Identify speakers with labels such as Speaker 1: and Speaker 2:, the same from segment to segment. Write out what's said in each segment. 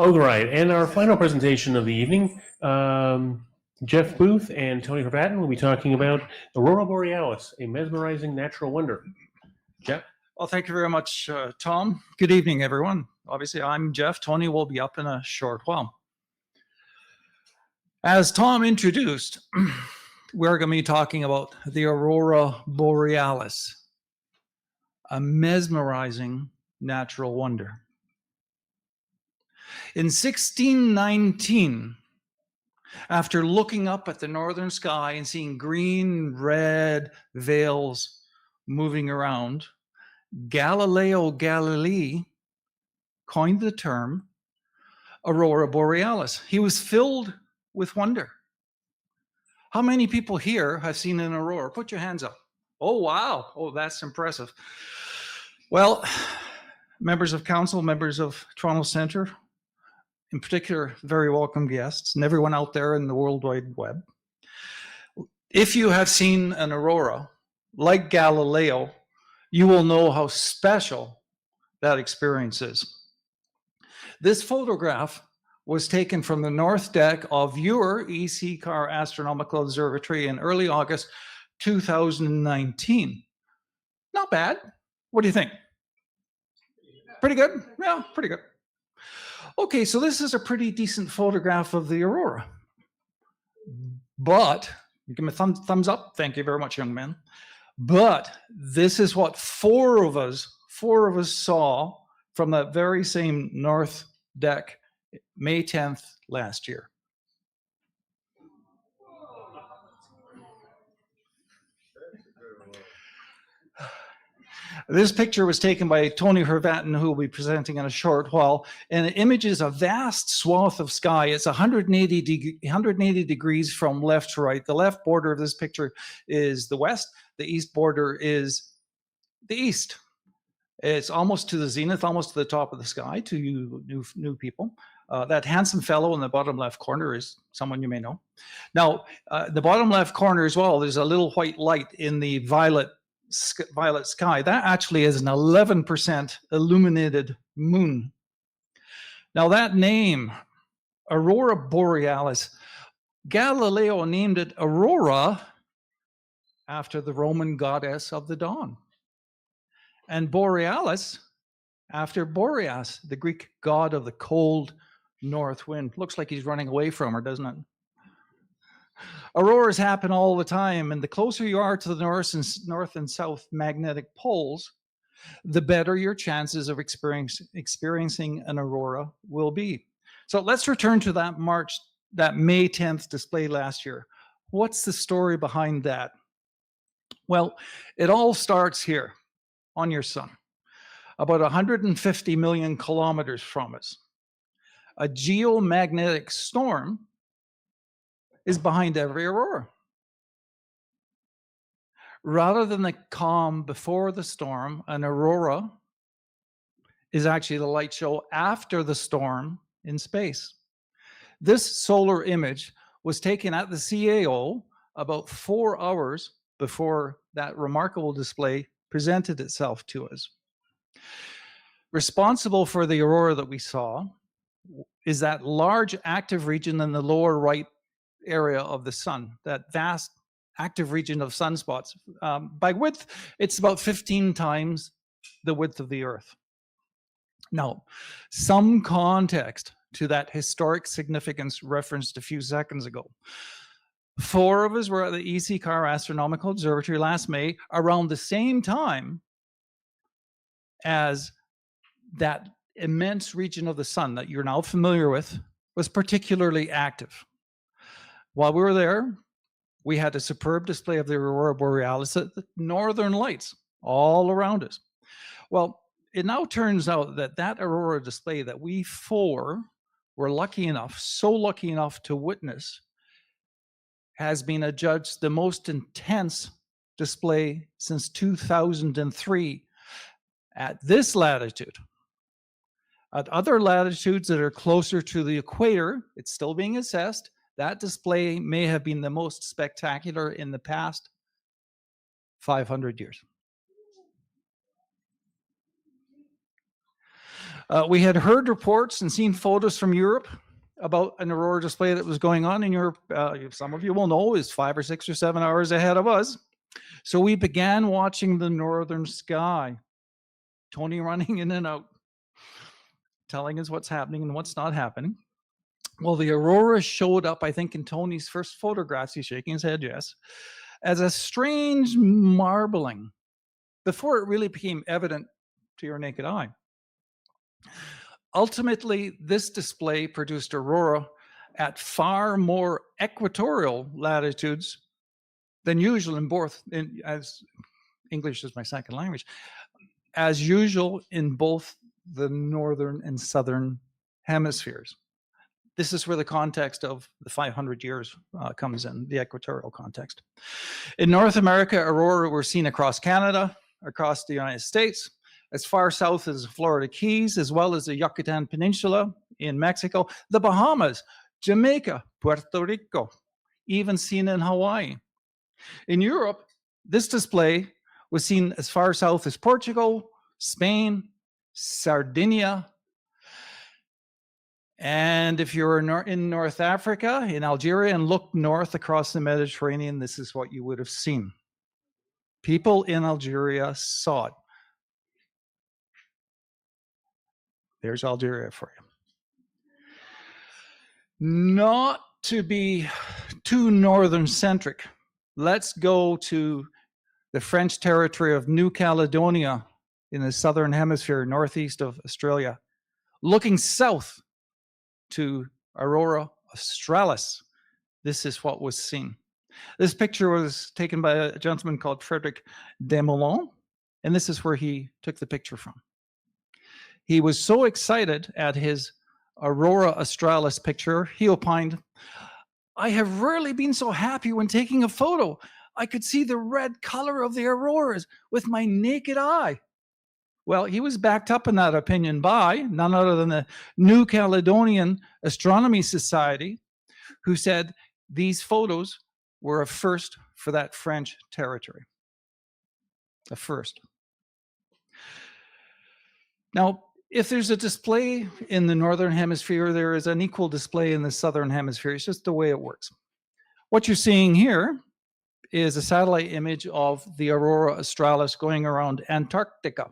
Speaker 1: All right, and our final presentation of the evening, Jeff Booth and Tony Horvatin will be talking about Aurora Borealis, a mesmerizing natural wonder. Jeff?
Speaker 2: Well, thank you very much, Tom. Good evening, everyone. Obviously, I'm Jeff. Tony will be up in a short while. As Tom introduced, we're going to be talking about the Aurora Borealis, a mesmerizing natural wonder. In 1619, after looking up at the northern sky and seeing green, red veils moving around, Galileo Galilei coined the term Aurora Borealis. He was filled with wonder. How many people here have seen an aurora? Put your hands up. Oh, wow. Oh, that's impressive. Well, members of council, members of Toronto Centre, in particular, very welcome guests, and everyone out there in the World Wide Web. If you have seen an aurora, like Galileo, you will know how special that experience is. This photograph was taken from the north deck of your ECCAR Astronomical Observatory in early August 2019. Not bad. What do you think? Pretty good? Yeah, pretty good. Okay, so this is a pretty decent photograph of the aurora. But, give me a thumbs up. Thank you very much, young man. But this is what four of us saw from that very same north deck, May 10th last year. This picture was taken by Tony Horvatin, who will be presenting in a short while, and it images a vast swath of sky. It's 180 degrees from left to right. The left border of this picture is the west. The east border is the east. It's almost to the zenith, almost to the top of the sky, to you new people. That handsome fellow in the bottom left corner is someone you may know. Now, the bottom left corner as well, there's a little white light in the violet sky. That actually is an 11% illuminated moon. Now that name, Aurora Borealis, Galileo named it Aurora after the Roman goddess of the dawn, and Borealis after Boreas, the Greek god of the cold north wind. Looks like he's running away from her, doesn't it? Auroras happen all the time, and the closer you are to the north and south magnetic poles, the better your chances of experiencing an aurora will be. So let's return to that May 10th display last year. What's the story behind that? Well, it all starts here on your sun, about 150 million kilometers from us. A geomagnetic storm is behind every aurora. Rather than the calm before the storm, an aurora is actually the light show after the storm in space. This solar image was taken at the CAO about 4 hours before that remarkable display presented itself to us. Responsible for the aurora that we saw is that large active region in the lower right area of the sun, that vast active region of sunspots. By width, it's about 15 times the width of the Earth. Now, some context to that historic significance referenced a few seconds ago. 4 of us were at the ECCAR Astronomical Observatory last May around the same time as that immense region of the sun that you're now familiar with was particularly active. While we were there, we had a superb display of the Aurora Borealis, the northern lights all around us. Well, it now turns out that that aurora display that we 4 were lucky enough, so lucky enough to witness, has been adjudged the most intense display since 2003 at this latitude. At other latitudes that are closer to the equator, it's still being assessed. That display may have been the most spectacular in the past 500 years. We had heard reports and seen photos from Europe about an aurora display that was going on in Europe. Some of you will know is 5 or 6 or 7 hours ahead of us. So we began watching the northern sky. Tony running in and out, telling us what's happening and what's not happening. Well, the aurora showed up, I think, in Tony's first photographs. He's shaking his head, yes, as a strange marbling before it really became evident to your naked eye. Ultimately, this display produced aurora at far more equatorial latitudes than usual as English is my second language, as usual in both the northern and southern hemispheres. This is where the context of the 500 years comes in, the equatorial context. In North America, aurora were seen across Canada, across the United States, as far south as the Florida Keys, as well as the Yucatan Peninsula in Mexico, the Bahamas, Jamaica, Puerto Rico, even seen in Hawaii. In Europe, this display was seen as far south as Portugal, Spain, Sardinia. And if you're in North Africa, in Algeria, and look north across the Mediterranean, this is what you would have seen. People in Algeria saw it. There's Algeria for you. Not to be too northern centric, let's go to the French territory of New Caledonia in the southern hemisphere, northeast of Australia, looking south to Aurora Australis. This is what was seen. This picture was taken by a gentleman called Frederick Desmoulins, and this is where he took the picture from. He was so excited at his Aurora Australis picture, he opined, "I have rarely been so happy when taking a photo. I could see the red color of the auroras with my naked eye." Well, he was backed up in that opinion by none other than the New Caledonian Astronomy Society, who said these photos were a first for that French territory. A first. Now, if there's a display in the northern hemisphere, there is an equal display in the southern hemisphere. It's just the way it works. What you're seeing here is a satellite image of the Aurora Australis going around Antarctica.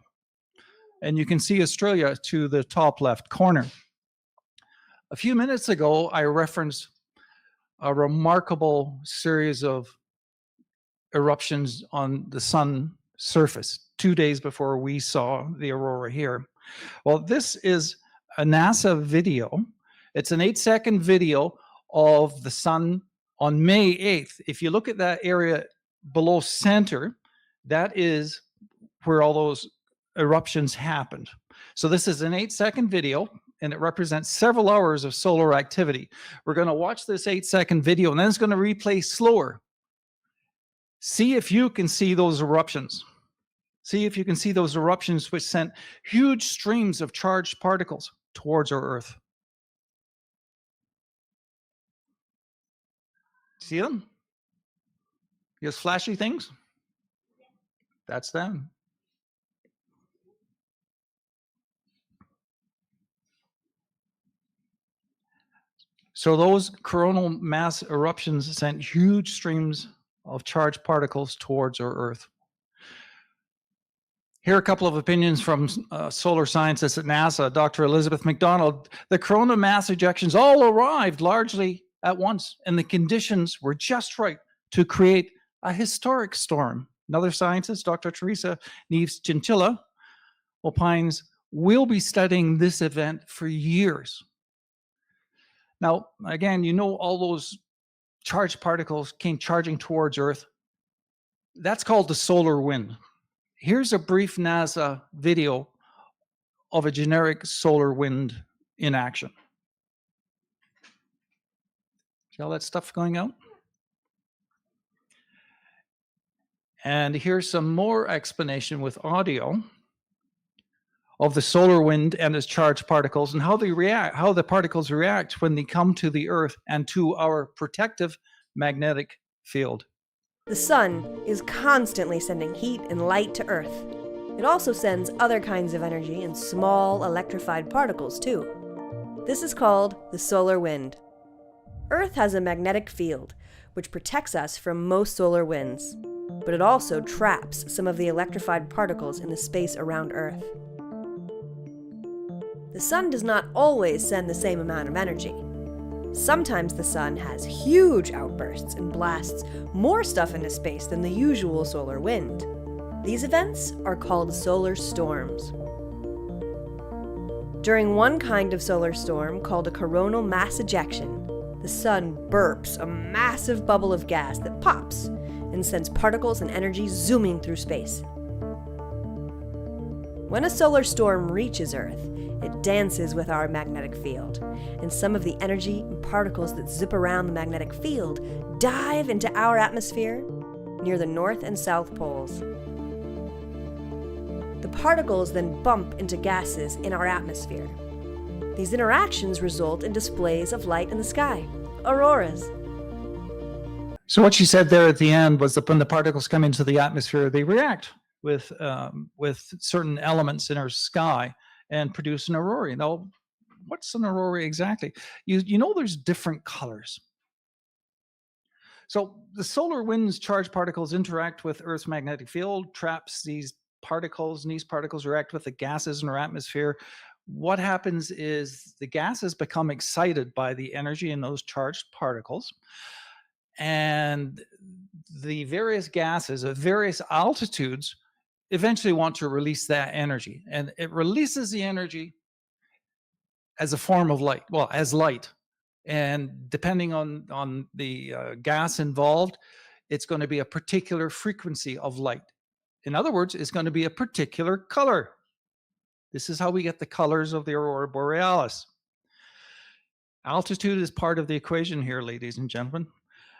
Speaker 2: And you can see Australia to the top left corner. A few minutes ago, I referenced a remarkable series of eruptions on the sun surface 2 days before we saw the aurora here. Well, this is a NASA video. It's an 8-second video of the sun on May 8th. If you look at that area below center, that is where all those eruptions happened. So this is an 8-second video, and it represents several hours of solar activity. We're going to watch this 8-second video, and then it's going to replay slower. See if you can see those eruptions. See if you can see those eruptions which sent huge streams of charged particles towards our Earth. See them? Those flashy things? That's them. So those coronal mass eruptions sent huge streams of charged particles towards our Earth. Here are a couple of opinions from solar scientists at NASA. Dr. Elizabeth McDonald, the coronal mass ejections all arrived largely at once, and the conditions were just right to create a historic storm. Another scientist, Dr. Teresa Neves Chinchilla, opines, we'll be studying this event for years. Now, again, you know all those charged particles came charging towards Earth. That's called the solar wind. Here's a brief NASA video of a generic solar wind in action. See all that stuff going out? And here's some more explanation with audio of the solar wind and its charged particles and how they react, how the particles react when they come to the Earth and to our protective magnetic field.
Speaker 3: The sun is constantly sending heat and light to Earth. It also sends other kinds of energy in small electrified particles, too. This is called the solar wind. Earth has a magnetic field, which protects us from most solar winds, but it also traps some of the electrified particles in the space around Earth. The sun does not always send the same amount of energy. Sometimes the sun has huge outbursts and blasts more stuff into space than the usual solar wind. These events are called solar storms. During one kind of solar storm, called a coronal mass ejection, the sun burps a massive bubble of gas that pops and sends particles and energy zooming through space. When a solar storm reaches Earth, it dances with our magnetic field, and some of the energy and particles that zip around the magnetic field dive into our atmosphere near the North and South poles. The particles then bump into gases in our atmosphere. These interactions result in displays of light in the sky, auroras.
Speaker 2: So what she said there at the end was that when the particles come into the atmosphere, they react with certain elements in our sky and produce an aurora. Now, what's an aurora exactly? You know there's different colors. So the solar wind's charged particles interact with Earth's magnetic field, traps these particles, and these particles react with the gases in our atmosphere. What happens is the gases become excited by the energy in those charged particles, and the various gases at various altitudes eventually want to release that energy, and it releases the energy as a form of light, well, as light. And depending on the gas involved, it's going to be a particular frequency of light. In other words, it's going to be a particular color. This is how we get the colors of the Aurora Borealis. Altitude is part of the equation here, ladies and gentlemen.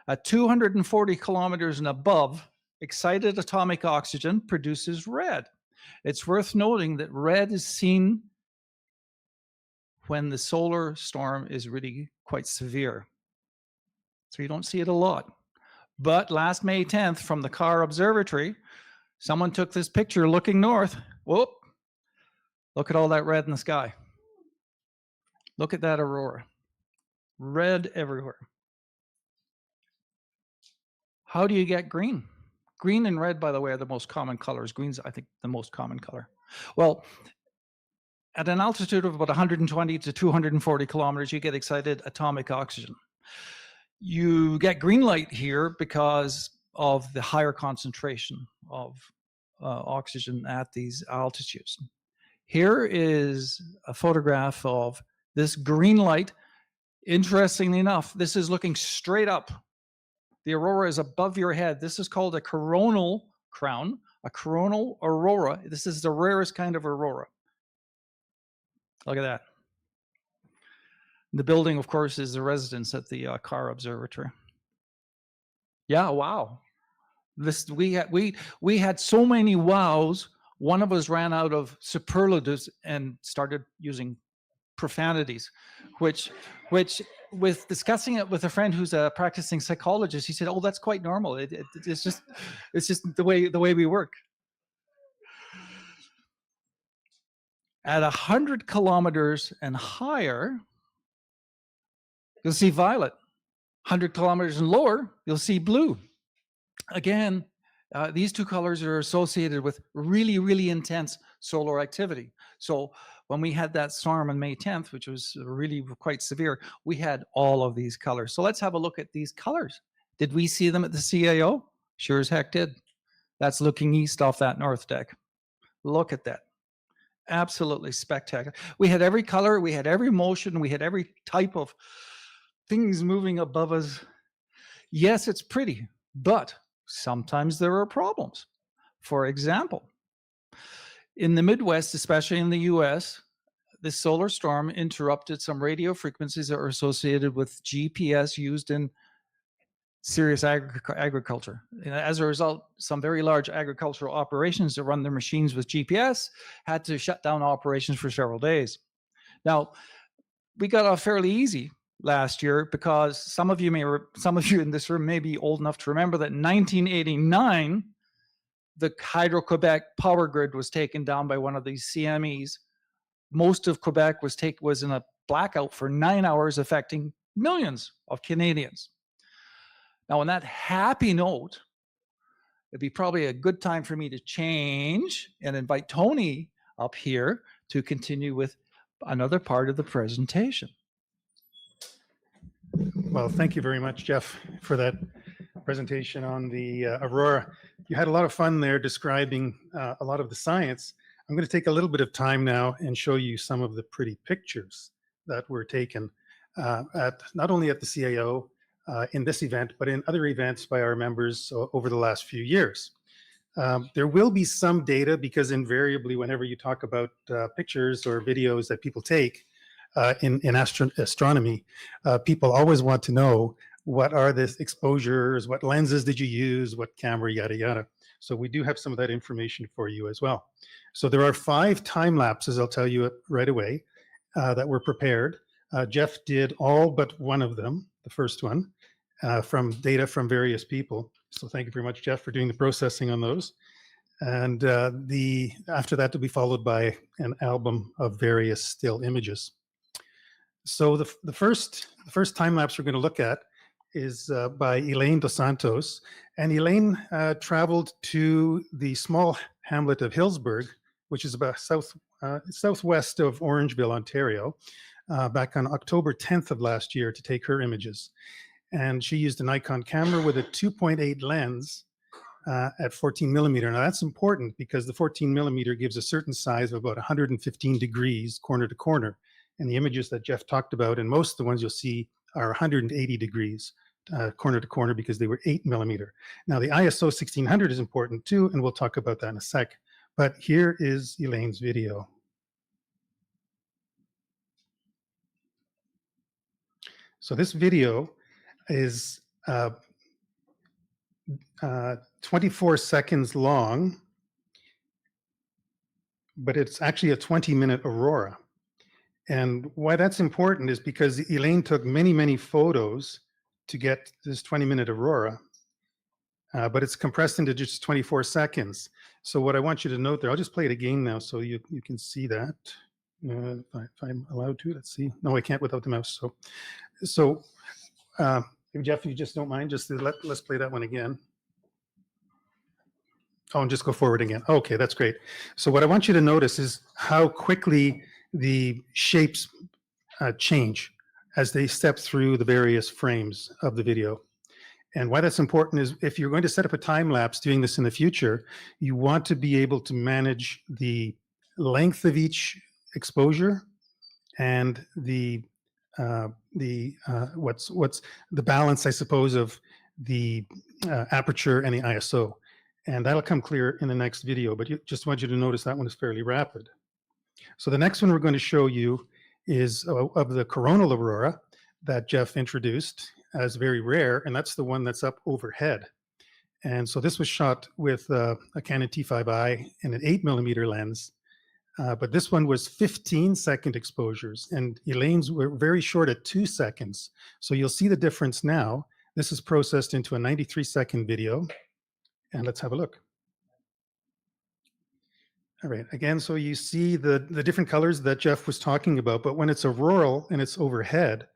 Speaker 2: At 240 kilometers and above, excited atomic oxygen produces red. It's worth noting that red is seen when the solar storm is really quite severe. So you don't see it a lot. But last May 10th, from the Carr Observatory, someone took this picture looking north. Whoop! Look at all that red in the sky. Look at that aurora. Red everywhere. How do you get green? Green and red, by the way, are the most common colors. Green's, I think, the most common color. Well, at an altitude of about 120 to 240 kilometers, you get excited atomic oxygen. You get green light here because of the higher concentration of oxygen at these altitudes. Here is a photograph of this green light. Interestingly enough, this is looking straight up. The aurora is above your head. This is called a coronal crown, a coronal aurora. This is the rarest kind of aurora. Look at that. The building, of course, is the residence at the Carr Observatory. Yeah, wow. This we had so many wows. One of us ran out of superlatives and started using profanities, which with discussing it with a friend who's a practicing psychologist, he said, "Oh, that's quite normal. It's just the way we work." At 100 kilometers and higher, you'll see violet. 100 kilometers and lower, you'll see blue. Again, these two colors are associated with really, really intense solar activity. So when we had that storm on May 10th, which was really quite severe, we had all of these colors. So let's have a look at these colors. Did we see them at the CAO? Sure as heck did. That's looking east off that north deck. Look at that. Absolutely spectacular. We had every color, we had every motion, we had every type of things moving above us. Yes, it's pretty, but sometimes there are problems. For example, in the Midwest, especially in the US, this solar storm interrupted some radio frequencies that are associated with GPS used in serious agriculture. And as a result, some very large agricultural operations that run their machines with GPS had to shut down operations for several days. Now, we got off fairly easy last year because some of you in this room may be old enough to remember that in 1989, the Hydro-Quebec power grid was taken down by one of these CMEs. Most of Quebec was in a blackout for 9 hours, affecting millions of Canadians. Now, on that happy note, it'd be probably a good time for me to change and invite Tony up here to continue with another part of the presentation.
Speaker 4: Well, thank you very much, Jeff, for that presentation on the Aurora. You had a lot of fun there describing a lot of the science. I'm going to take a little bit of time now and show you some of the pretty pictures that were taken not only at the CAO in this event, but in other events by our members over the last few years. There will be some data because invariably whenever you talk about pictures or videos that people take in astronomy, people always want to know what are the exposures, what lenses did you use, what camera, yada, yada. So we do have some of that information for you as well. So there are 5 time lapses, I'll tell you it right away, that were prepared. Jeff did all but one of them, the first one, from data from various people. So thank you very much, Jeff, for doing the processing on those. And after that will be followed by an album of various still images. So the first time lapse we're going to look at is by Elaine Dos Santos. And Elaine traveled to the small hamlet of Hillsburg, which is about southwest of Orangeville, Ontario, back on October 10th of last year to take her images. And she used a Nikon camera with a 2.8 lens at 14 millimeter. Now that's important because the 14 millimeter gives a certain size of about 115 degrees corner to corner. And the images that Jeff talked about, and most of the ones you'll see are 180 degrees corner to corner because they were 8 millimeter. Now the ISO 1600 is important too, and we'll talk about that in a sec. But here is Elaine's video. So this video is 24 seconds long, but it's actually a 20-minute aurora. And why that's important is because Elaine took many, many photos to get this 20-minute aurora, but it's compressed into just 24 seconds. So what I want you to note there, I'll just play it again now so you can see that. If I'm allowed to, let's see. No, I can't without the mouse. So Jeff, if you just don't mind, just let's play that one again. Oh, and just go forward again. Okay, that's great. So what I want you to notice is how quickly the shapes change as they step through the various frames of the video. And why that's important is if you're going to set up a time lapse doing this in the future, you want to be able to manage the length of each exposure and what's the balance, I suppose, of the aperture and the ISO. And that'll come clear in the next video, but just want you to notice that one is fairly rapid. So the next one we're going to show you is of the coronal aurora that Jeff introduced as very rare, and that's the one that's up overhead. And so this was shot with a Canon T5i and an 8 millimeter lens, but this one was 15-second exposures, and Elaine's were very short at 2 seconds. So you'll see the difference now. This is processed into a 93-second video, and let's have a look. All right, again, so you see the different colors that Jeff was talking about, but when it's auroral and it's overhead,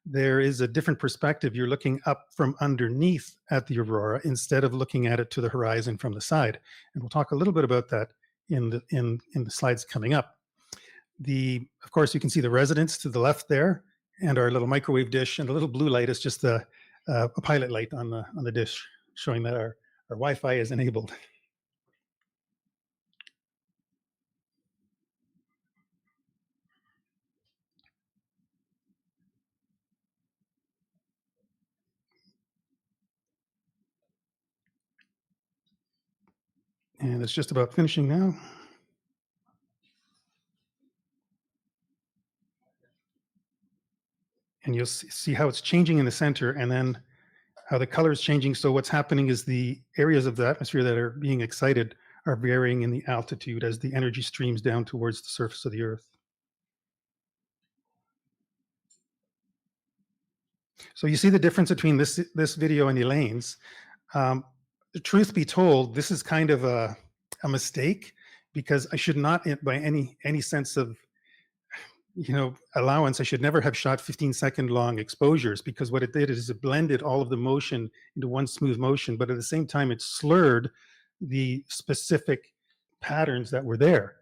Speaker 4: there is a different perspective. You're looking up from underneath at the aurora instead of looking at it to the horizon from the side. And we'll talk a little bit about that in the slides coming up. Of course, you can see the residence to the left there, and our little microwave dish, and the little blue light is just a pilot light on the dish, showing that our Wi-Fi is enabled. And it's just about finishing now. And you'll see how it's changing in the center and then how the color is changing. So what's happening is the areas of the atmosphere that are being excited are varying in the altitude as the energy streams down towards the surface of the Earth. So you see the difference between this video and Elaine's. the truth be told, this is kind of a mistake, because I should not, by any sense of allowance, I should never have shot 15-second long exposures, because what it did is it blended all of the motion into one smooth motion, but at the same time it slurred the specific patterns that were there.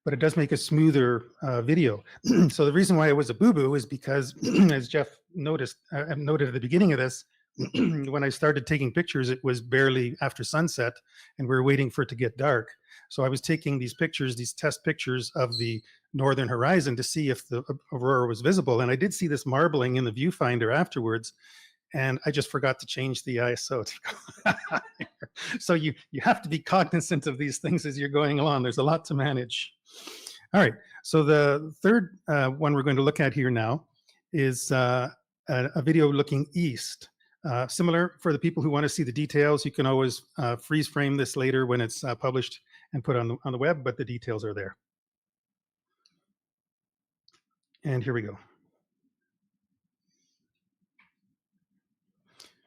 Speaker 4: But it does make a smoother video. So the reason why it was a boo-boo is because, as Jeff noted at the beginning of this, when I started taking pictures, it was barely after sunset, and we were waiting for it to get dark. So I was taking these pictures, these test pictures of the northern horizon to see if the aurora was visible. And I did see this marbling in the viewfinder afterwards, and I just forgot to change the ISO. So you have to be cognizant of these things as you're going along. There's a lot to manage. All right, so the third one we're going to look at here now is a video looking east. Similar, for the people who want to see the details, you can always freeze frame this later when it's published and put on the web, but the details are there. And here we go.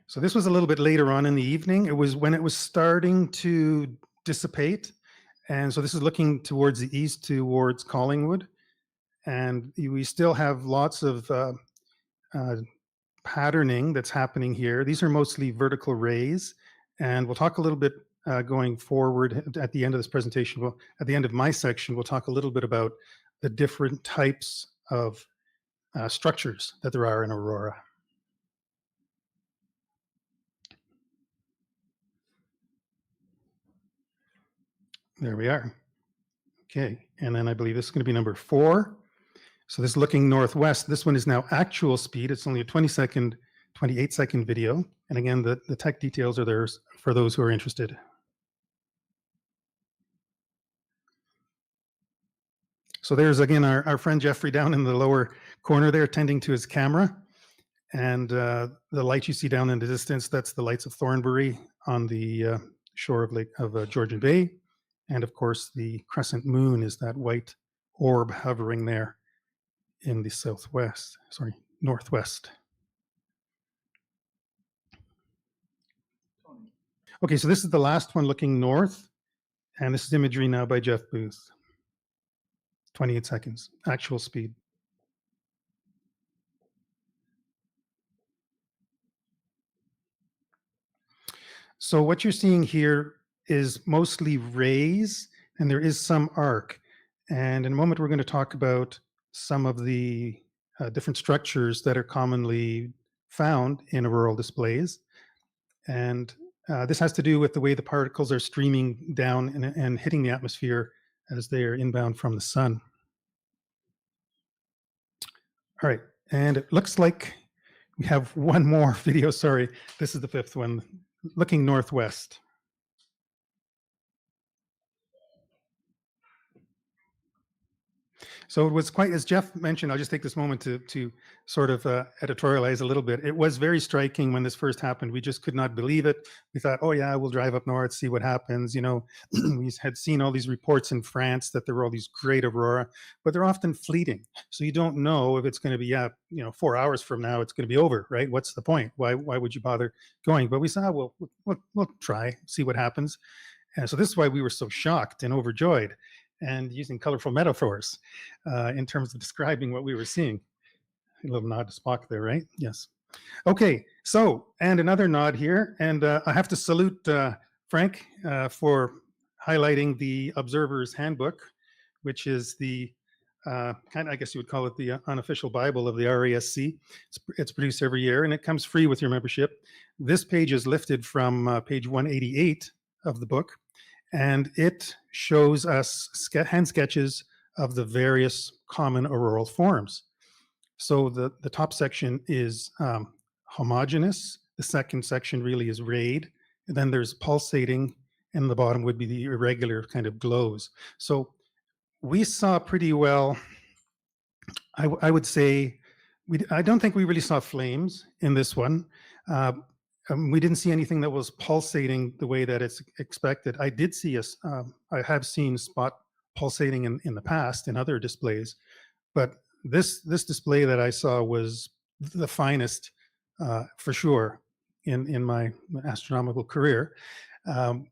Speaker 4: So this was a little bit later on in the evening. It was when it was starting to dissipate. And so this is looking towards the east, towards Collingwood. And we still have lots of patterning that's happening here. These are mostly vertical rays. And we'll talk a little bit going forward at the end of this presentation. Well, at the end of my section, we'll talk a little bit about the different types of structures that there are in aurora. There we are. Okay, and then I believe this is going to be number 4. So this is looking northwest. This one is now actual speed. It's only a 28-second video. And again, the tech details are there for those who are interested. So there's, again, our friend Jeffrey down in the lower corner there, tending to his camera. And the light you see down in the distance, that's the lights of Thornbury on the shore of Georgian Bay. And of course, the crescent moon is that white orb hovering there in the northwest. Okay, so this is the last one looking north. And this is imagery now by Jeff Booth. 28 seconds, actual speed. So what you're seeing here is mostly rays, and there is some arc. And in a moment, we're going to talk about some of the different structures that are commonly found in auroral displays. And this has to do with the way the particles are streaming down and hitting the atmosphere as they are inbound from the sun. All right, and it looks like we have one more video. Sorry, this is the 5th one, looking northwest. So it was quite, as Jeff mentioned, I'll just take this moment to sort of editorialize a little bit. It was very striking when this first happened. We just could not believe it. We thought, oh yeah, we'll drive up north, see what happens. You know, we had seen all these reports in France that there were all these great aurora, but they're often fleeting. So you don't know if it's going to be, 4 hours from now, it's going to be over, right? What's the point? Why would you bother going? But we said, we'll try, see what happens. And so this is why we were so shocked and overjoyed, and using colorful metaphors in terms of describing what we were seeing. A little nod to Spock there, right? Yes. Okay, so, and another nod here, and I have to salute Frank for highlighting the Observer's Handbook, which is the I guess you would call it the unofficial Bible of the RASC. It's produced every year, and it comes free with your membership. This page is lifted from page 188 of the book, and it shows us hand sketches of the various common auroral forms. So the top section is homogeneous. The second section really is rayed. And then there's pulsating, and the bottom would be the irregular kind of glows. So we saw pretty well, I would say, I don't think we really saw flames in this one. We didn't see anything that was pulsating the way that it's expected. I did see I have seen spot pulsating in the past in other displays, but this display that I saw was the finest for sure in my astronomical career. How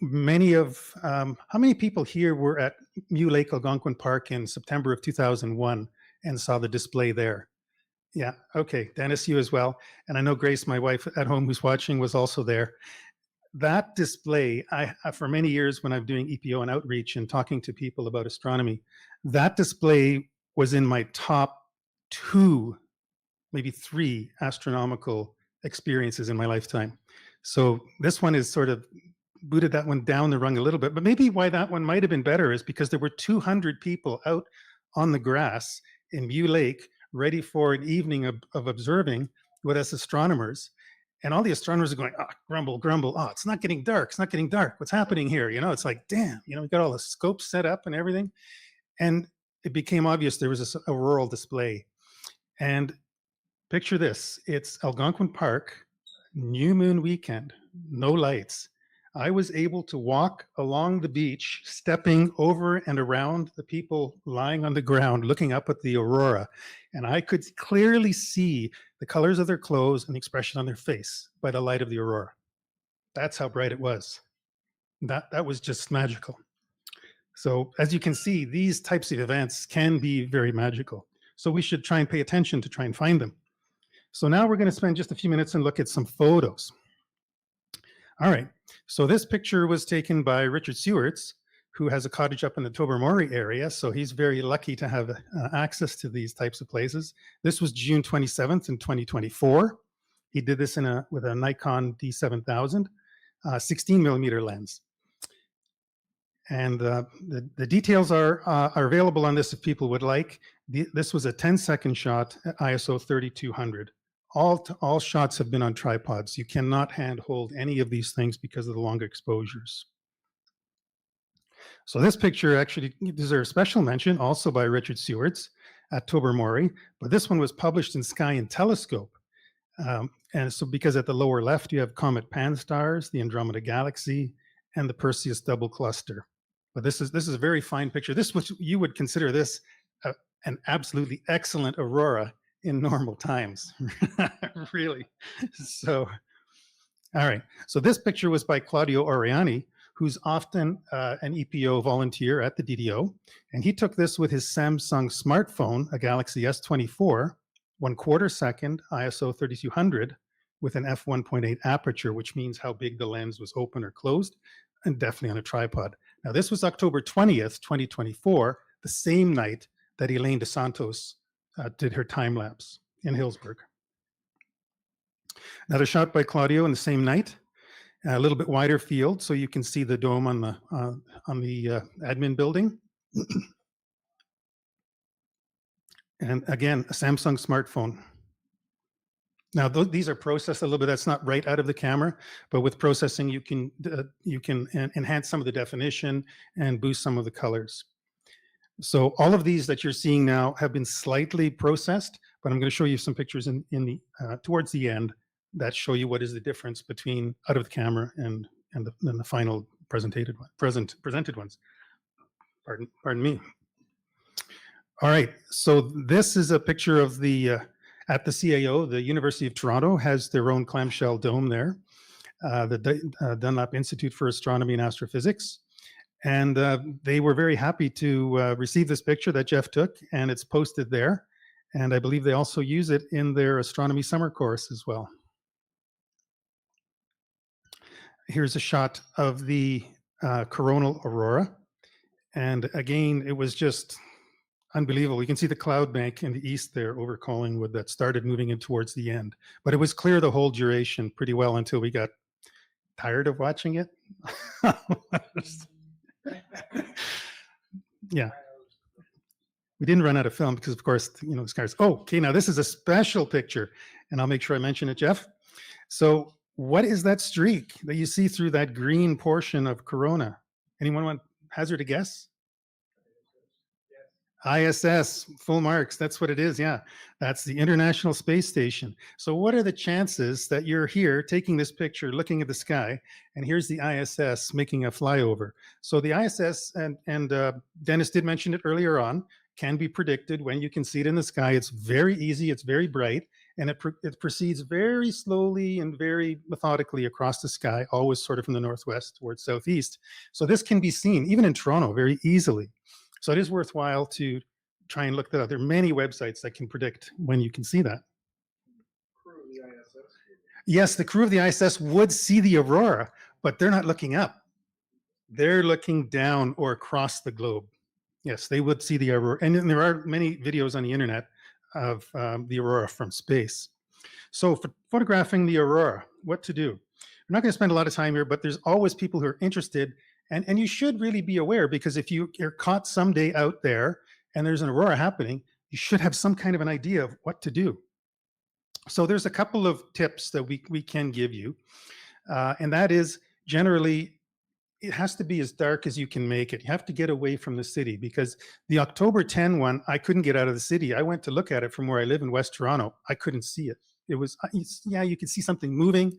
Speaker 4: many people here were at Mew Lake Algonquin Park in September of 2001 and saw the display there? Yeah, okay, Dennis, you as well. And I know Grace, my wife at home who's watching, was also there. That display, for many years when I'm doing EPO and outreach and talking to people about astronomy, that display was in my top 2, maybe 3 astronomical experiences in my lifetime. So this one is sort of booted that one down the rung a little bit, but maybe why that one might have been better is because there were 200 people out on the grass in Mew Lake ready for an evening of observing with us astronomers. And all the astronomers are going, oh, grumble, grumble. Oh, it's not getting dark. It's not getting dark. What's happening here? You know, it's like, damn, you know, we got all the scopes set up and everything. And it became obvious there was this auroral display. And picture this, it's Algonquin Park, new moon weekend, no lights. I was able to walk along the beach, stepping over and around the people lying on the ground, looking up at the aurora. And I could clearly see the colors of their clothes and the expression on their face by the light of the aurora. That's how bright it was. That was just magical. So as you can see, these types of events can be very magical. So we should try and pay attention to try and find them. So now we're going to spend just a few minutes and look at some photos. All right, so this picture was taken by Richard Sewarts, who has a cottage up in the Tobermory area, so he's very lucky to have access to these types of places. This was June 27th in 2024. He did this with a Nikon D7000, 16 millimeter lens. And the details are available on this if people would like. This was a 10-second shot at ISO 3200. All shots have been on tripods. You cannot handhold any of these things because of the long exposures. So this picture actually deserves special mention, also by Richard Sewarts at Tobermory, but this one was published in Sky and Telescope. And so because at the lower left, you have Comet Pan-STARRS, the Andromeda Galaxy, and the Perseus double cluster. But this is a very fine picture. You would consider this an absolutely excellent aurora in normal times, really. So, all right. So this picture was by Claudio Oriani, who's often an EPO volunteer at the DDO. And he took this with his Samsung smartphone, a Galaxy S24, 1/4 second ISO 3200 with an f1.8 aperture, which means how big the lens was open or closed, and definitely on a tripod. Now, this was October 20th, 2024, the same night that Elaine dos Santos did her time lapse in Hillsburg. Another shot by Claudio in the same night, a little bit wider field, so you can see the dome on the admin building. And again, a Samsung smartphone. Now, these are processed a little bit. That's not right out of the camera, but with processing, you can enhance some of the definition and boost some of the colors. So all of these that you're seeing now have been slightly processed, but I'm going to show you some pictures towards the end that show you what is the difference between out of the camera and the final presented ones. Pardon me. All right, so this is a picture of the at the CAO. The University of Toronto has their own clamshell dome there, the Dunlap Institute for Astronomy and Astrophysics. And they were very happy to receive this picture that Jeff took, and it's posted there. And I believe they also use it in their astronomy summer course as well. Here's a shot of the coronal aurora. And again, it was just unbelievable. You can see the cloud bank in the east there over Collingwood that started moving in towards the end. But it was clear the whole duration pretty well until we got tired of watching it. Yeah. We didn't run out of film because, of course, the skies. Oh, okay, now this is a special picture, and I'll make sure I mention it, Jeff. So what is that streak that you see through that green portion of corona? Anyone want hazard a guess? ISS, full marks. That's what it is. Yeah, that's the International Space Station. So what are the chances that you're here taking this picture, looking at the sky, and here's the ISS making a flyover? So the ISS, and Dennis did mention it earlier on, can be predicted when you can see it in the sky. It's very easy. It's very bright. and it proceeds very slowly and very methodically across the sky, always sort of from the northwest towards southeast. So this can be seen even in Toronto very easily. So it is worthwhile to try and look that up. There are many websites that can predict when you can see that. Yes, the crew of the ISS would see the aurora, but they're not looking up. They're looking down or across the globe. Yes, they would see the aurora. And there are many videos on the internet of the aurora from space. So for photographing the aurora, what to do? We're not going to spend a lot of time here, but there's always people who are interested. And you should really be aware, because if you're caught someday out there and there's an aurora happening, you should have some kind of an idea of what to do. So there's a couple of tips that we can give you. And that is, generally, it has to be as dark as you can make it. You have to get away from the city, because the October 10 one, I couldn't get out of the city. I went to look at it from where I live in West Toronto. I couldn't see it. It was, yeah, you could see something moving,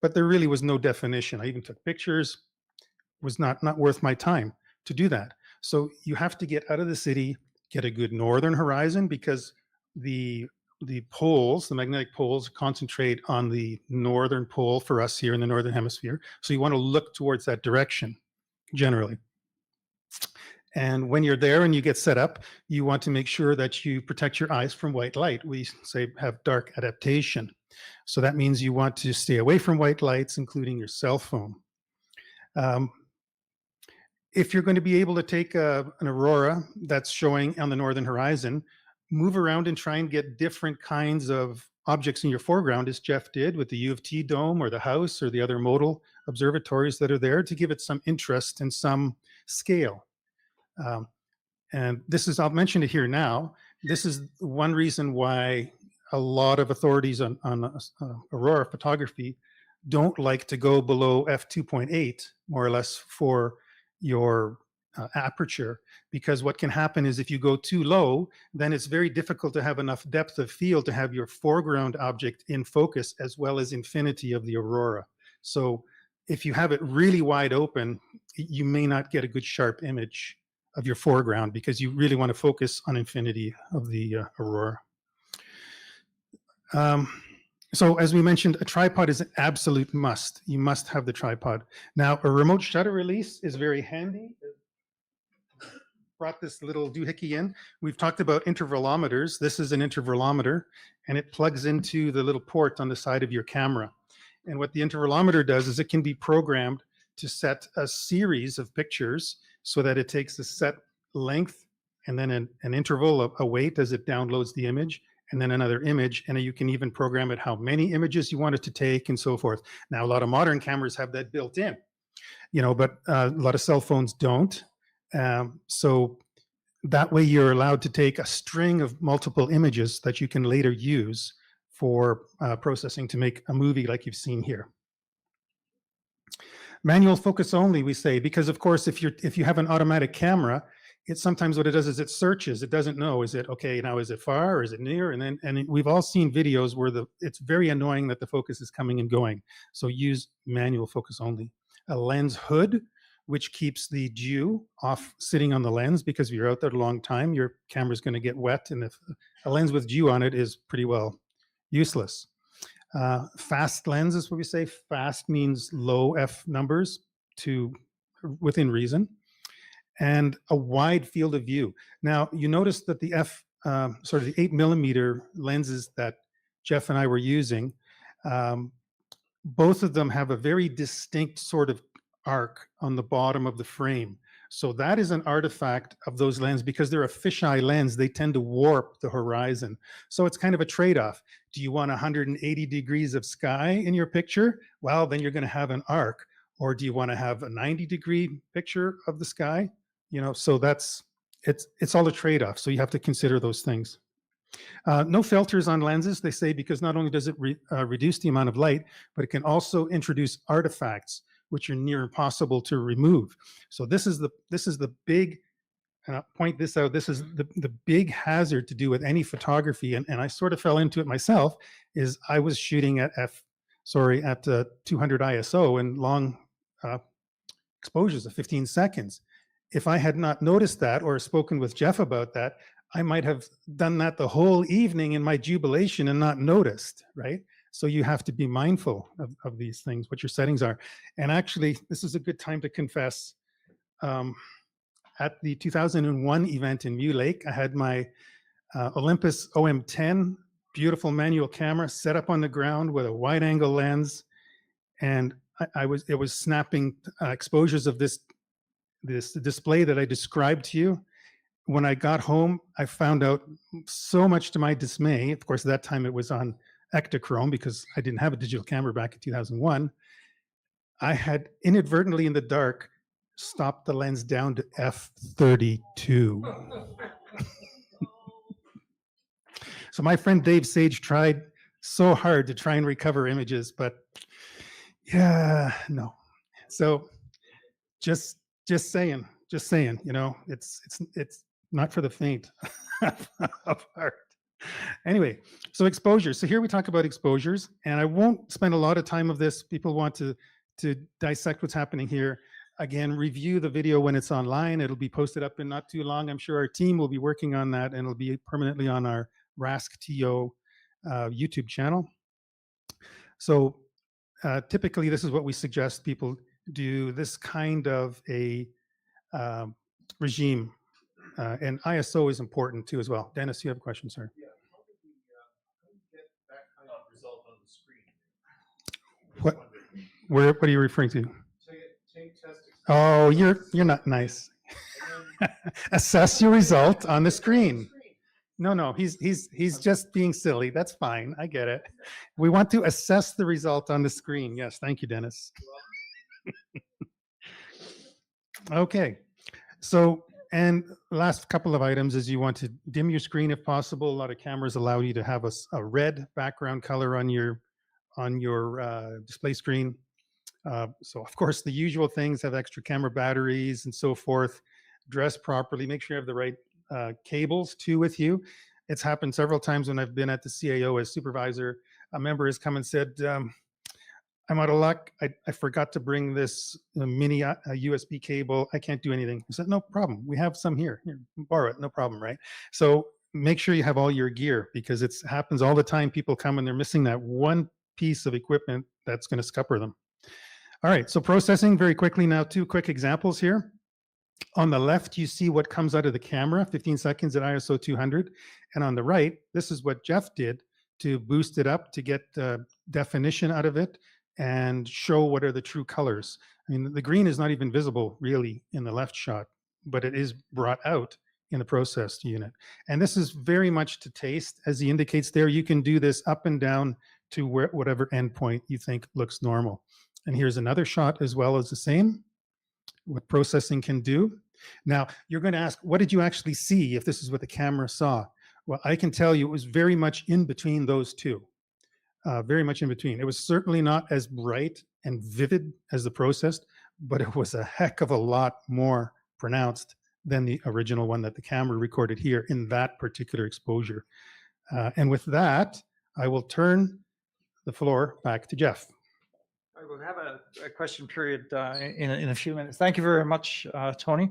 Speaker 4: but there really was no definition. I even took pictures. It was not worth my time to do that. So you have to get out of the city, get a good northern horizon, because the poles, the magnetic poles, concentrate on the northern pole for us here in the northern hemisphere. So you want to look towards that direction generally. And when you're there and you get set up, you want to make sure that you protect your eyes from white light. We say have dark adaptation. So that means you want to stay away from white lights, including your cell phone. If you're going to be able to take an aurora that's showing on the northern horizon, move around and try and get different kinds of objects in your foreground, as Jeff did with the U of T dome or the house or the other modal observatories that are there, to give it some interest and some scale. And this is, I'll mention it here now, this is one reason why a lot of authorities on aurora photography don't like to go below f2.8, more or less, for your aperture, because what can happen is if you go too low, then it's very difficult to have enough depth of field to have your foreground object in focus as well as infinity of the aurora. So if you have it really wide open, you may not get a good sharp image of your foreground, because you really want to focus on infinity of the aurora. So as we mentioned, a tripod is an absolute must. You must have the tripod. Now, a remote shutter release is very handy. Brought this little doohickey in. We've talked about intervalometers. This is an intervalometer, and it plugs into the little port on the side of your camera. And what the intervalometer does is it can be programmed to set a series of pictures so that it takes a set length and then an interval, a weight as it downloads the image, and then another image. And you can even program it how many images you want it to take and so forth. Now, a lot of modern cameras have that built in, but a lot of cell phones don't. So that way you're allowed to take a string of multiple images that you can later use for processing to make a movie like you've seen here. Manual focus only, we say, because of course, if you have an automatic camera, it sometimes what it does is it searches. It doesn't know, is it okay now, is it far or is it near? And we've all seen videos where it's very annoying that the focus is coming and going. So use manual focus only. A lens hood, which keeps the dew off sitting on the lens, because if you're out there a long time, your camera's going to get wet, and if a lens with dew on it is pretty well useless. Fast lens is what we say. Fast means low f numbers to within reason, and a wide field of view. Now you notice that the sort of the 8mm lenses that Jeff and I were using, both of them have a very distinct sort of arc on the bottom of the frame. So that is an artifact of those lenses, because they're a fisheye lens. They tend to warp the horizon. So it's kind of a trade-off. Do you want 180 degrees of sky in your picture? Well, then you're going to have an arc. Or do you want to have a 90-degree picture of the sky? So it's all a trade-off. So you have to consider those things. No filters on lenses, they say, because not only does it reduce the amount of light, but it can also introduce artifacts which are near impossible to remove. So this is the big, and I'll point this out, this is the big hazard to do with any photography, and I sort of fell into it myself, is I was shooting at 200 ISO and long exposures of 15 seconds. If I had not noticed that or spoken with Jeff about that, I might have done that the whole evening in my jubilation and not noticed, right? So you have to be mindful of these things, what your settings are. And actually, this is a good time to confess. At the 2001 event in Mew Lake, I had my Olympus OM10 beautiful manual camera set up on the ground with a wide angle lens, and it was snapping exposures of this display that I described to you. When I got home, I found out, so much to my dismay, of course, at that time it was on Ektachrome because I didn't have a digital camera back in 2001. I had inadvertently in the dark stopped the lens down to f32. So my friend Dave Sage tried so hard to try and recover images, but yeah, no. So just saying, you know, it's not for the faint of heart. Anyway, so exposures. So here we talk about exposures, and I won't spend a lot of time of this. People want to dissect what's happening here. Again, review the video when it's online. It'll be posted up in not too long. I'm sure our team will be working on that, and it'll be permanently on our RASC-TO YouTube channel. So typically, this is what we suggest people do, this kind of a regime. And ISO is important too as well. Dennis, you have a question, sir?
Speaker 1: Yeah, how do we get that kind of result on the screen?
Speaker 4: What are you referring to? Oh, you're not nice. Assess your result on the screen. No, he's just being silly. That's fine. I get it. We want to assess the result on the screen. Yes, thank you, Dennis. Okay, so, and last couple of items is you want to dim your screen if possible. A lot of cameras allow you to have a red background color on your display screen. So of course, the usual things, have extra camera batteries and so forth. Dress properly. Make sure you have the right cables too with you. It's happened several times when I've been at the CAO as supervisor. A member has come and said, I'm out of luck. I forgot to bring this mini USB cable. I can't do anything. I said, no problem. We have some here. Here, borrow it. No problem, right? So make sure you have all your gear, because it happens all the time. People come and they're missing that one piece of equipment that's going to scupper them. All right, so processing very quickly now, 2 quick examples here. On the left, you see what comes out of the camera, 15 seconds at ISO 200. And on the right, this is what Jeff did to boost it up to get definition out of it and show what are the true colors. I mean, the green is not even visible really in the left shot, but it is brought out in the processed unit. And this is very much to taste. As he indicates there, you can do this up and down to whatever endpoint you think looks normal. And here's another shot as well as the same, what processing can do. Now, you're going to ask, what did you actually see if this is what the camera saw? Well, I can tell you it was very much in between those two, very much in between. It was certainly not as bright and vivid as the processed, but it was a heck of a lot more pronounced than the original one that the camera recorded here in that particular exposure. And with that, I will turn the floor back to Jeff.
Speaker 2: We'll have a question period in a few minutes. Thank you very much, Tony.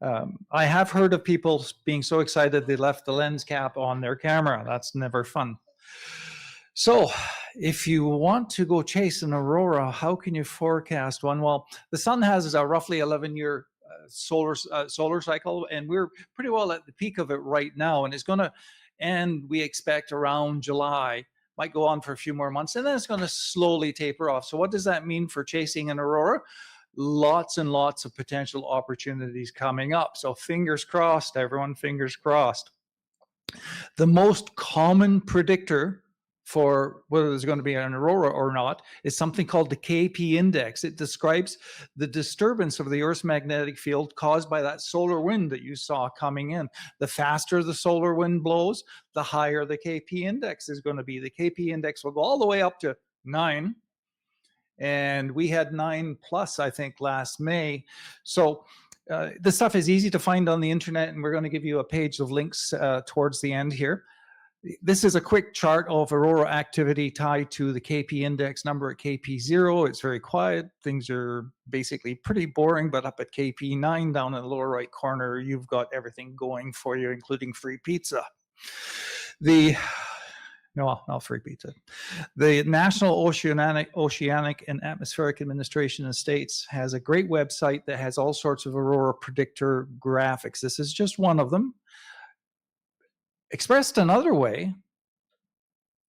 Speaker 2: I have heard of people being so excited they left the lens cap on their camera. That's never fun. So if you want to go chase an aurora, how can you forecast one? Well, the sun has a roughly 11-year solar cycle, and we're pretty well at the peak of it right now, and it's going to end, we expect, around July. Might go on for a few more months, and then it's going to slowly taper off. So what does that mean for chasing an aurora? Lots and lots of potential opportunities coming up. So fingers crossed, everyone, fingers crossed. The most common predictor for whether there's going to be an aurora or not is something called the KP index. It describes the disturbance of the Earth's magnetic field caused by that solar wind that you saw coming in. The faster the solar wind blows, the higher the KP index is going to be. The KP index will go all the way up to 9. And we had 9+, I think, last May. So this stuff is easy to find on the internet, and we're going to give you a page of links towards the end here. This is a quick chart of aurora activity tied to the KP index number at KP0. It's very quiet. Things are basically pretty boring, but up at KP9 down in the lower right corner, you've got everything going for you, including free pizza. No, not free pizza. The National Oceanic and Atmospheric Administration in the States has a great website that has all sorts of aurora predictor graphics. This is just one of them. Expressed another way,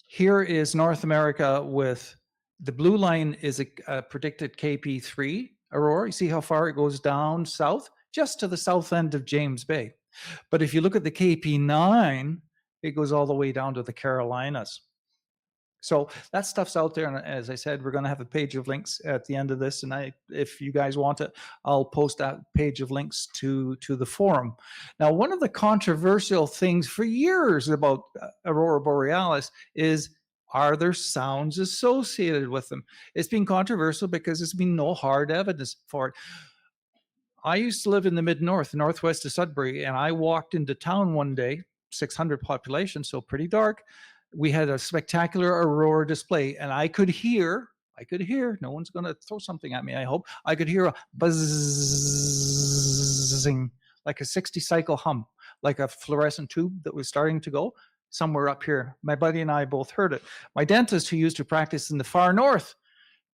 Speaker 2: here is North America with the blue line is a predicted KP3 aurora. You see how far it goes down south, just to the south end of James Bay. But if you look at the KP9, it goes all the way down to the Carolinas. So that stuff's out there. And as I said, we're going to have a page of links at the end of this. And if you guys want it, I'll post that page of links to the forum. Now, one of the controversial things for years about Aurora Borealis is, are there sounds associated with them? It's been controversial because there's been no hard evidence for it. I used to live in the mid-north, northwest of Sudbury, and I walked into town one day, 600 population, so pretty dark. We had a spectacular aurora display, and I could hear, no one's going to throw something at me, I hope. I could hear a buzzing, like a 60 cycle hum, like a fluorescent tube that was starting to go somewhere up here. My buddy and I both heard it. My dentist, who used to practice in the far north,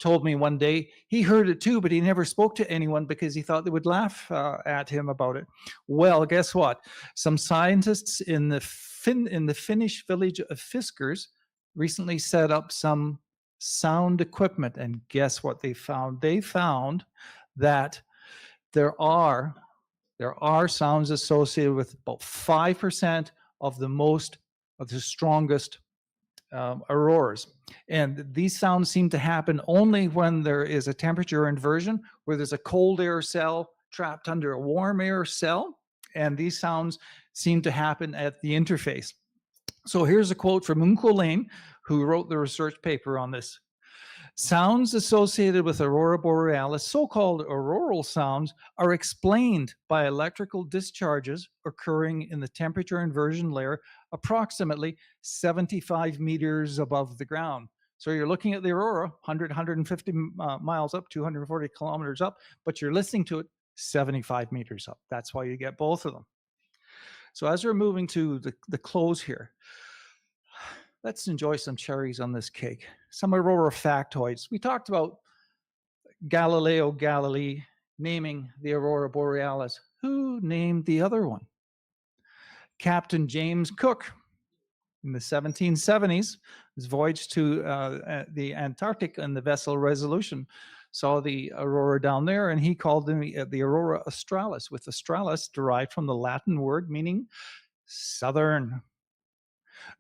Speaker 2: told me one day he heard it too, but he never spoke to anyone because he thought they would laugh at him about it. Well, guess what? Some scientists in the Finnish village of Fiskars recently set up some sound equipment, and guess what they found? They found that there are sounds associated with about 5% of the strongest auroras. And these sounds seem to happen only when there is a temperature inversion, where there's a cold air cell trapped under a warm air cell. And these sounds seem to happen at the interface. So here's a quote from Unko Lane, who wrote the research paper on this. Sounds associated with Aurora Borealis, so-called auroral sounds, are explained by electrical discharges occurring in the temperature inversion layer approximately 75 meters above the ground. So you're looking at the aurora 100, 150 miles up, 240 kilometers up, but you're listening to it 75 meters up. That's why you get both of them. So as we're moving to the close here, let's enjoy some cherries on this cake. Some aurora factoids. We talked about Galileo Galilei naming the Aurora Borealis. Who named the other one? Captain James Cook in the 1770s, his voyage to the Antarctic in the vessel Resolution, saw the aurora down there, and he called them the Aurora Australis, with Australis derived from the Latin word meaning southern.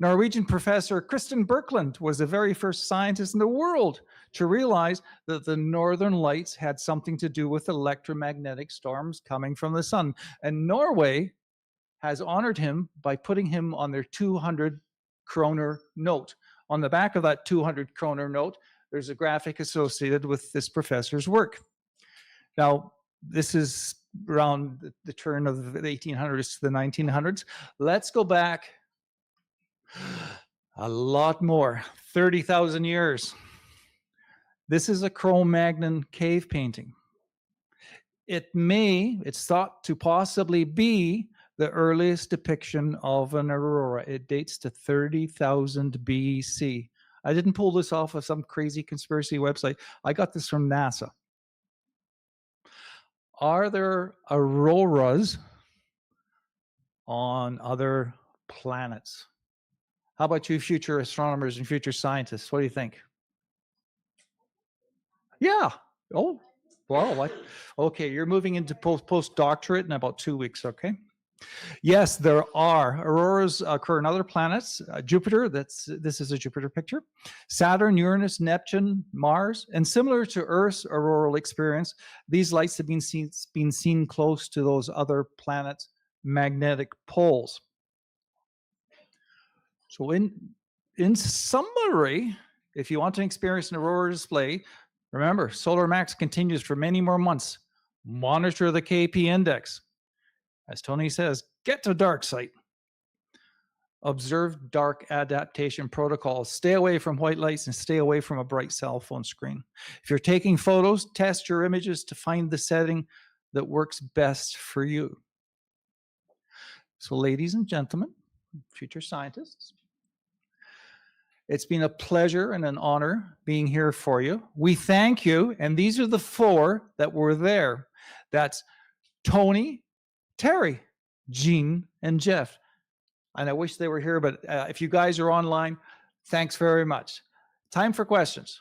Speaker 2: Norwegian professor Kristen Birkeland was the very first scientist in the world to realize that the northern lights had something to do with electromagnetic storms coming from the sun. And Norway has honored him by putting him on their 200 kroner note. On the back of that 200 kroner note, there's a graphic associated with this professor's work. Now, this is around the turn of the 1800s to the 1900s. Let's go back a lot more, 30,000 years. This is a Cro-Magnon cave painting. It's thought to possibly be the earliest depiction of an aurora. It dates to 30,000 BC. I didn't pull this off of some crazy conspiracy website. I got this from NASA. Are there auroras on other planets? How about you future astronomers and future scientists? What do you think? Yeah. Oh, well, okay, you're moving into postdoctorate in about 2 weeks, okay? Yes, there are. Auroras occur on other planets. Jupiter, this is a Jupiter picture. Saturn, Uranus, Neptune, Mars, and similar to Earth's auroral experience, these lights have been seen close to those other planets' magnetic poles. So in summary, if you want to experience an aurora display, remember, solar max continues for many more months. Monitor the KP index. As Tony says, get to dark site. Observe dark adaptation protocols. Stay away from white lights and stay away from a bright cell phone screen. If you're taking photos, test your images to find the setting that works best for you. So, ladies and gentlemen, future scientists, it's been a pleasure and an honor being here for you. We thank you, and these are the 4 that were there. That's Tony, Terry, Gene, and Jeff. And I wish they were here, but if you guys are online, thanks very much. Time for questions.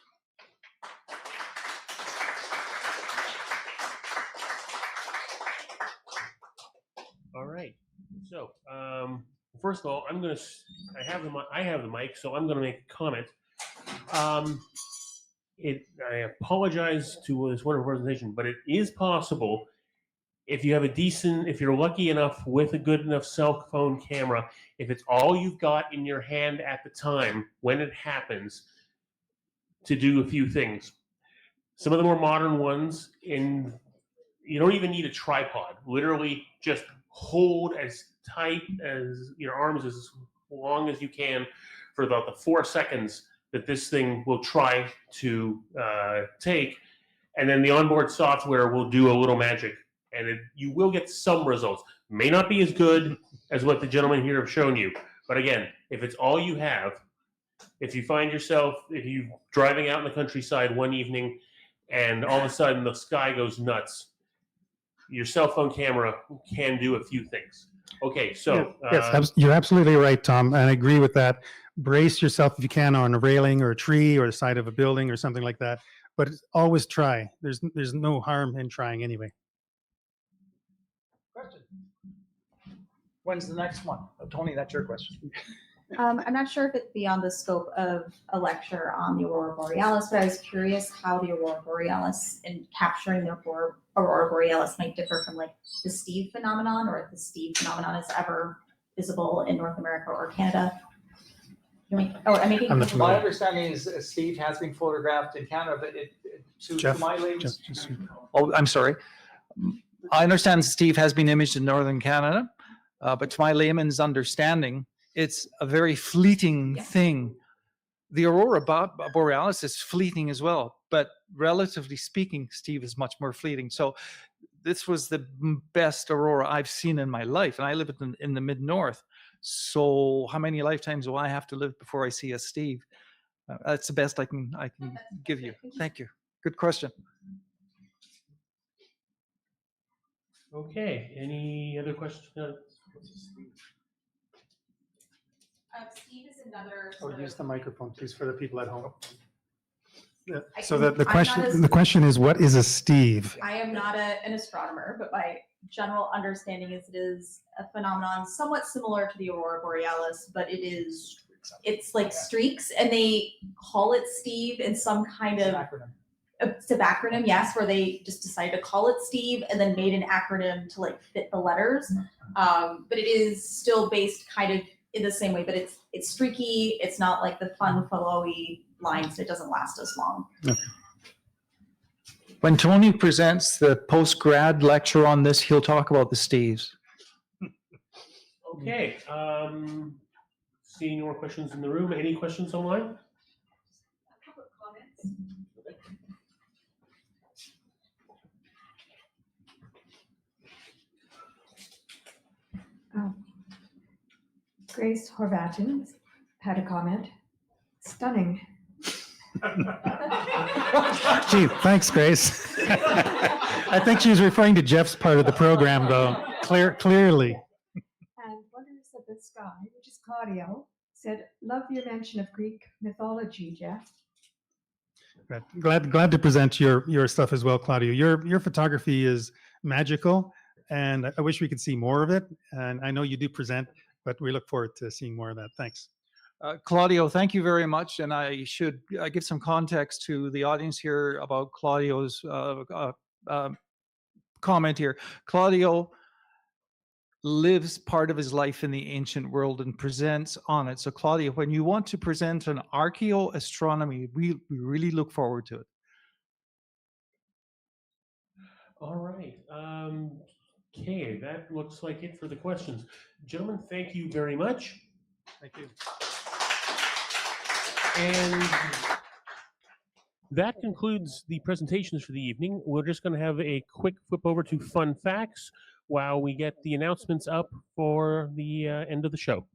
Speaker 1: All right. So, first of all, I have the mic, so I'm going to make a comment. I apologize to this wonderful presentation, but it is possible if you're lucky enough with a good enough cell phone camera, if it's all you've got in your hand at the time when it happens, to do a few things. Some of the more modern ones, you don't even need a tripod. Literally just hold as tight as your arms as long as you can for about the 4 seconds that this thing will try to take, and then the onboard software will do a little magic, and you will get some results. May not be as good as what the gentlemen here have shown you, but again, if it's all you have, if you're driving out in the countryside one evening and all of a sudden the sky goes nuts, your cell phone camera can do a few things. Okay, so
Speaker 4: yes, you're absolutely right, Tom, and I agree with that. Brace yourself if you can on a railing or a tree or the side of a building or something like that, but always try. There's no harm in trying anyway.
Speaker 2: Question. When's the next one? Oh, Tony, that's your question.
Speaker 5: I'm not sure if it's beyond the scope of a lecture on the Aurora Borealis, but I was curious how the Aurora Borealis and capturing the Aurora Borealis might differ from like the Steve phenomenon, or if the Steve phenomenon is ever visible in North America or Canada.
Speaker 2: My understanding is Steve has been photographed in Canada, but to my layman's... Oh, I'm sorry. I understand Steve has been imaged in Northern Canada, but to my layman's understanding, it's a very fleeting thing. The Aurora Borealis is fleeting as well, but relatively speaking, Steve is much more fleeting. So this was the best Aurora I've seen in my life, and I live in the mid-north. So how many lifetimes will I have to live before I see a Steve? That's the best I can give you. Thank you. Good question.
Speaker 1: okay, any other questions?
Speaker 5: Steve is another.
Speaker 4: Use the microphone, please, for the people at home. Yeah.
Speaker 5: I
Speaker 4: So
Speaker 5: can-
Speaker 4: the
Speaker 5: I'm not
Speaker 4: the question is, what is a Steve?
Speaker 5: I am not an astronomer, but my general understanding is it is a phenomenon somewhat similar to the Aurora Borealis, but it's like streaks, and they call it Steve in some kind of it's an acronym, yes, where they just decided to call it Steve and then made an acronym to like fit the letters. But it is still based kind of in the same way, but it's streaky. It's not like the fun, flowy lines. It doesn't last as long.
Speaker 4: Okay.
Speaker 2: When Tony presents the post-grad lecture on this, he'll talk about the Steves.
Speaker 1: Okay, seeing no more questions in the room. Any questions online?
Speaker 5: A couple of comments.
Speaker 6: Grace Horvatin had a comment. Stunning.
Speaker 4: Gee, thanks, Grace. I think she was referring to Jeff's part of the program, though, clearly.
Speaker 6: And Wonders of the Sky, which is Claudio, said, love your mention of Greek mythology, Jeff.
Speaker 4: Glad to present your stuff as well, Claudio. Your photography is magical, and I wish we could see more of it. And I know you do present, but we look forward to seeing more of that. Thanks.
Speaker 2: Claudio, thank you very much. And I should give some context to the audience here about Claudio's comment here. Claudio lives part of his life in the ancient world and presents on it. So Claudio, when you want to present an archaeoastronomy, we really look forward to it.
Speaker 1: All right. Okay, that looks like it for the questions. Gentlemen, thank you very much.
Speaker 4: Thank you.
Speaker 1: And that concludes the presentations for the evening. We're just going to have a quick flip over to fun facts while we get the announcements up for the end of the show.